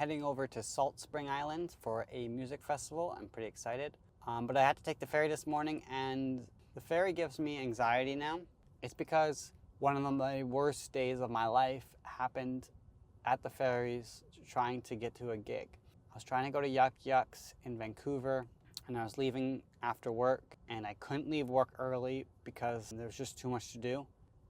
heading over to Salt Spring Island for a music festival. I'm pretty excited. But I had to take the ferry this morning, and the ferry gives me anxiety now. It's because one of my worst days of my life happened at the ferries trying to get to a gig. I was trying to go to Yuck Yucks in Vancouver, and I was leaving after work, and I couldn't leave work early because there was just too much to do.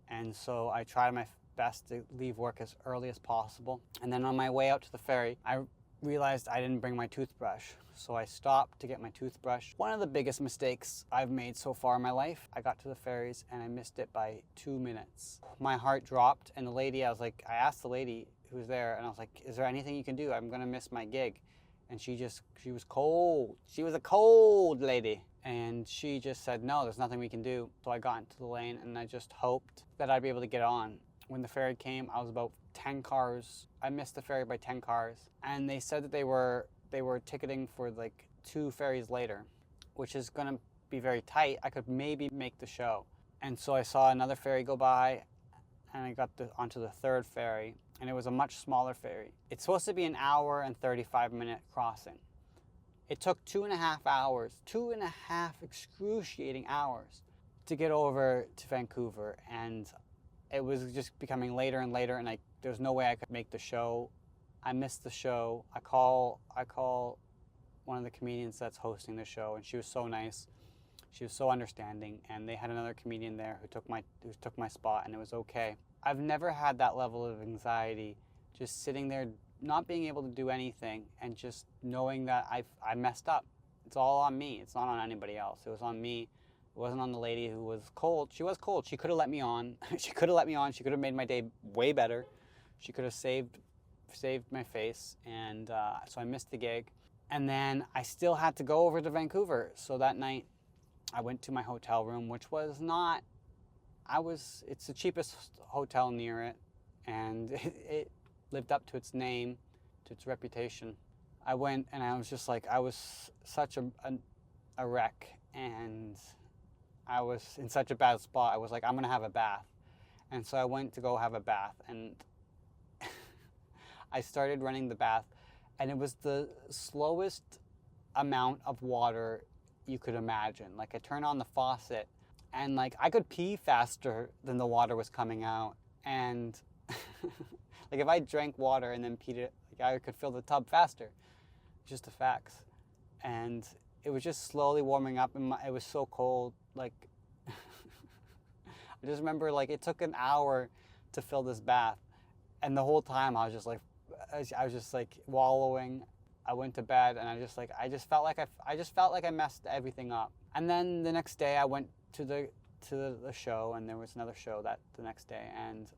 And so I tried my best to leave work as early as possible. And then on my way out to the ferry, I realized I didn't bring my toothbrush. So I stopped to get my toothbrush. One of the biggest mistakes I've made so far in my life. I got to the ferries and I missed it by 2 minutes. My heart dropped, and I asked the lady who was there, and I was like, is there anything you can do? I'm gonna miss my gig. And she was cold. She was a cold lady. And she just said, no, there's nothing we can do. So I got into the lane and I just hoped that I'd be able to get on. When the ferry came, I was about 10 cars. I missed the ferry by 10 cars. And they said that they were ticketing for like 2 ferries later, which is gonna be very tight. I could maybe make the show. And so I saw another ferry go by, and I got onto the 3rd ferry, and it was a much smaller ferry. It's supposed to be an hour and 35-minute crossing. It took 2.5 hours, 2.5 excruciating hours to get over to Vancouver, and it was just becoming later and later, and there was no way I could make the show. I missed the show. I call one of the comedians that's hosting the show, and she was so nice. She was so understanding, and they had another comedian there who took my spot, and it was okay. I've never had that level of anxiety, just sitting there not being able to do anything and just knowing that I messed up. It's all on me. It's not on anybody else. It was on me. It wasn't on the lady who was cold. She was cold. She could have let me on. She could have made my day way better. She could have saved my face, and so I missed the gig. And then I still had to go over to Vancouver. So that night I went to my hotel room, which was not, it's the cheapest hotel near it, and it lived up to its name, to its reputation. I went, and I was just like, I was such a wreck, and I was in such a bad spot. I was like, I'm gonna have a bath. And so I went to go have a bath, and I started running the bath, and it was the slowest amount of water you could imagine. Like, I turned on the faucet, and like I could pee faster than the water was coming out. And like, if I drank water and then peed it, like, I could fill the tub faster. Just the facts. And it was just slowly warming up, and it was so cold. Like, I just remember, like, it took an hour to fill this bath, and the whole time I was just like wallowing. I went to bed, and I just felt like I messed everything up. And then the next day I went to the show, and there was another show the next day, and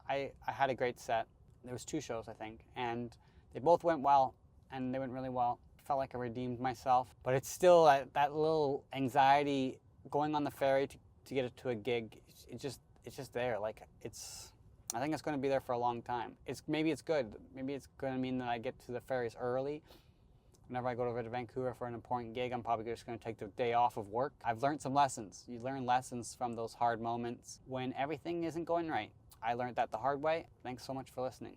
I had a great set. There was 2 shows, I think, and they both went well, and they went really well. Felt like I redeemed myself, but it's still that little anxiety going on the ferry to get it to a gig. It's just there. Like, I think it's going to be there for a long time. Maybe it's good. Maybe it's going to mean that I get to the ferries early. Whenever I go over to Vancouver for an important gig, I'm probably just going to take the day off of work. I've learned some lessons. You learn lessons from those hard moments when everything isn't going right. I learned that the hard way. Thanks so much for listening.